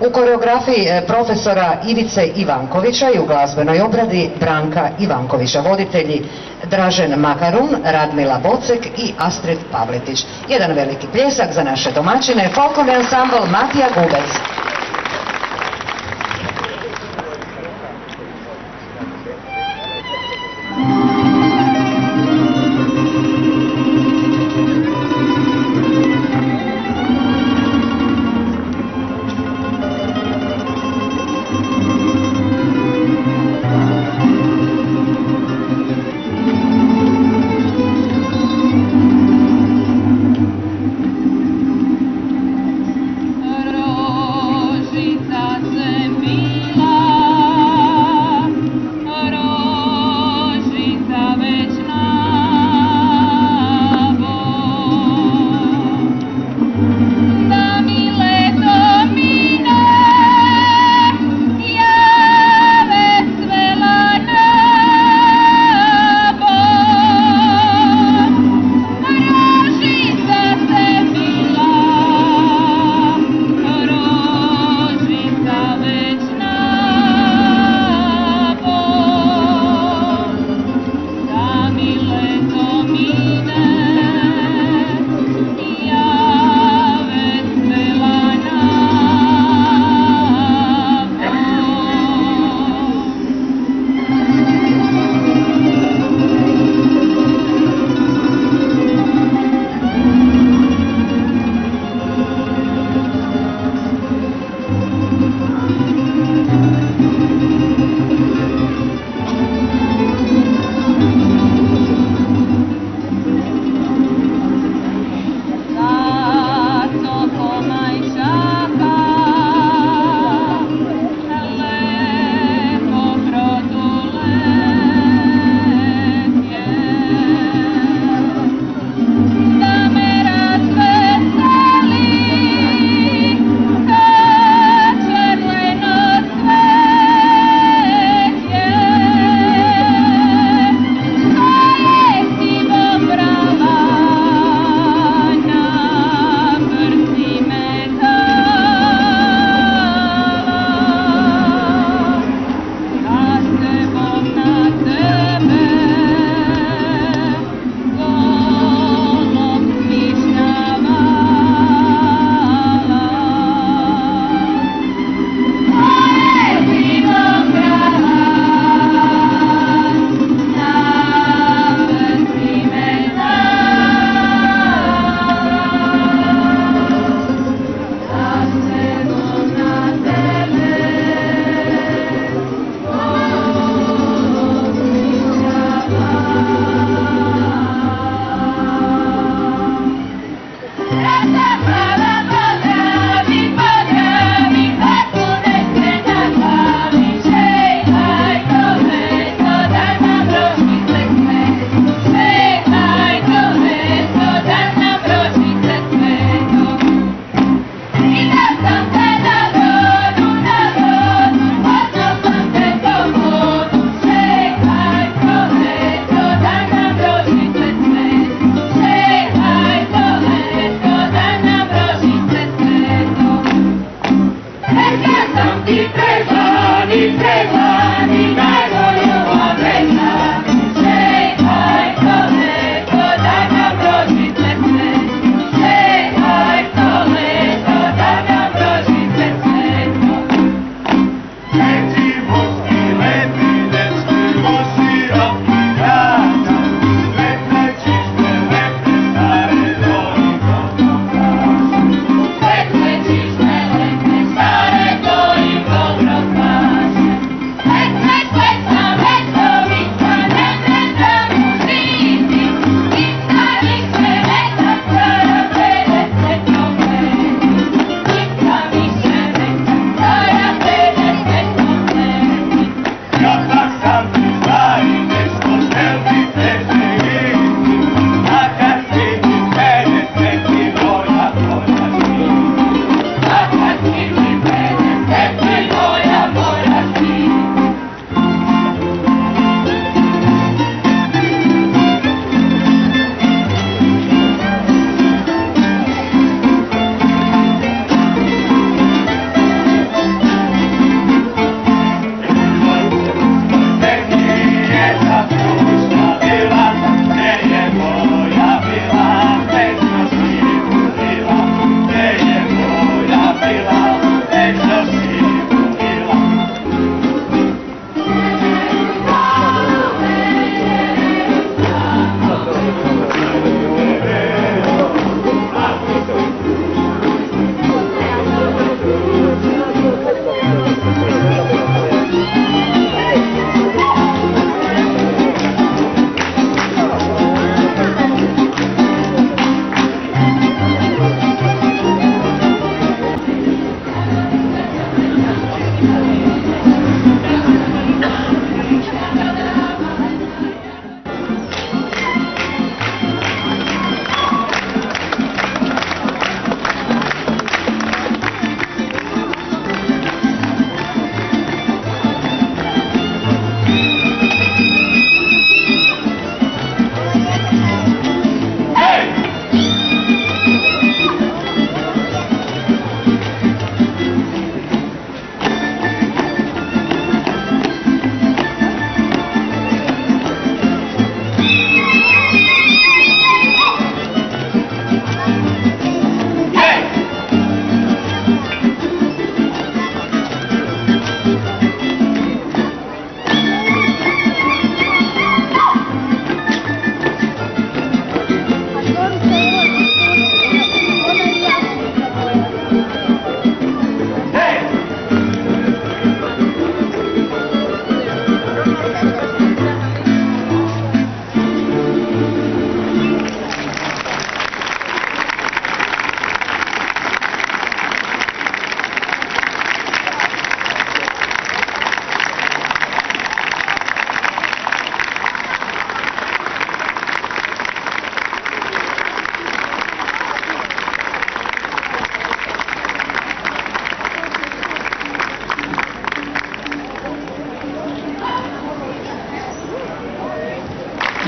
U koreografiji profesora Ivice Ivankovića i u glazbenoj obradi Branka Ivankovića, voditelji Dražen Makarun, Radmila Bocek i Astrid Pavletić. Jedan veliki pljesak za naše domaćine, folklorni ansambl Matija Gubec.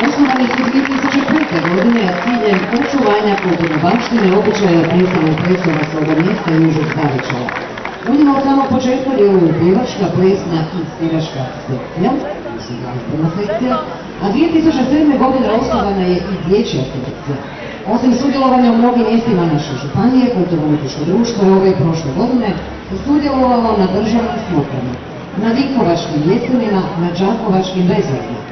Osnovani su 2005. godine s ciljem očuvanja kulturne baštine, običaja, predstavnog predstava svoga mjesta i užeg Zavičara. U njima od samog početka djeluju pjevačka, plesna i sviračka sekcija, glazbena sekcija, a 2007. godine osnovana je i dječja sekcija. Osim sudjelovanja u mnogim mjestima naše županije, Kulturno-umjetničko društvo je ove i prošle godine sudjelovalo na državnim smokama, na Vinkovačkim jesenima, na Đakovačkim bezradima.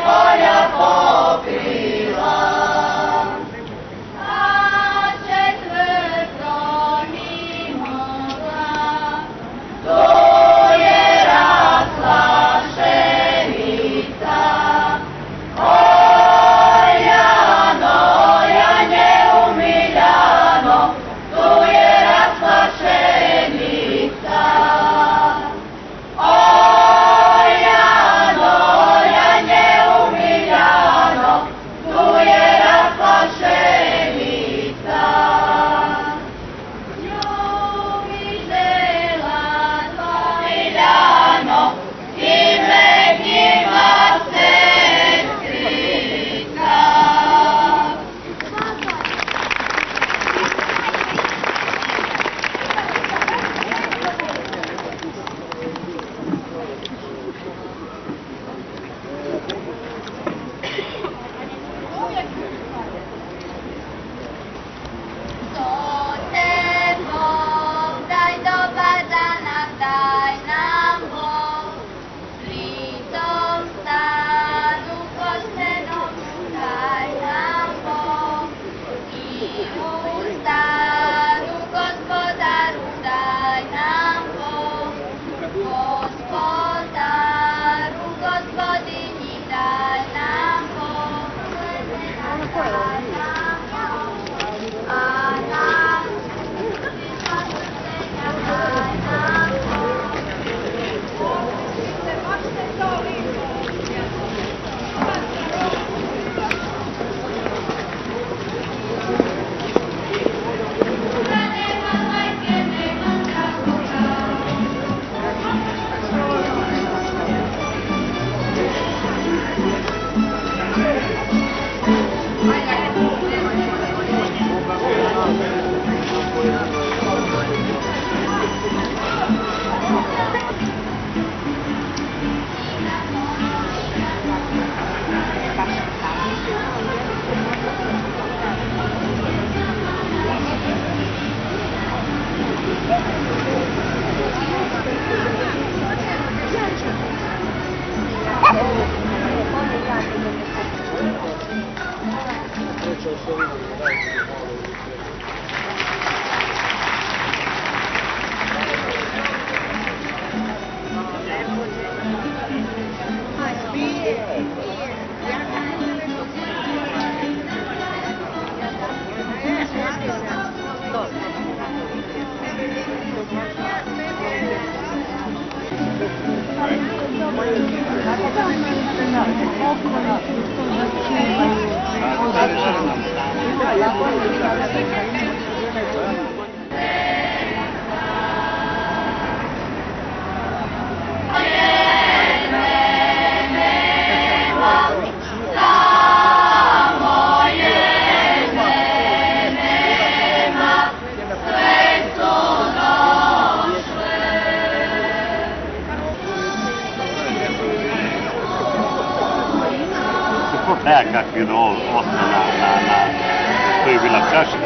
Polja Nekakvi rol na koji je bila kašta.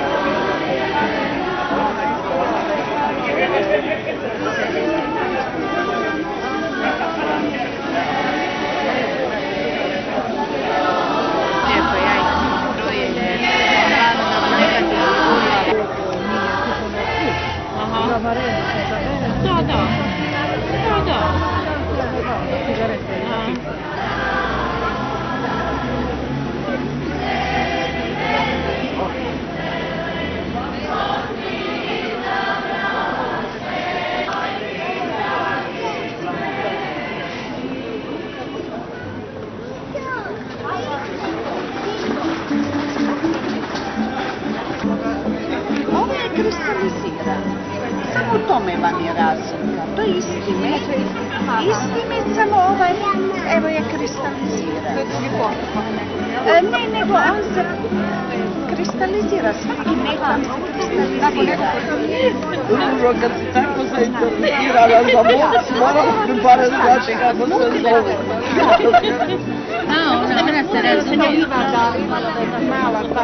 Samo u tome vam je razlika. To je isti med, samo evo je kristaliziran. Ne, nego on se kristalizira, svaki med vam se kristalizira. Dobro, kad si tako zainteresirana za boks, moram mi barem znači kako se zove. Ona se razumije. Imala mala, pa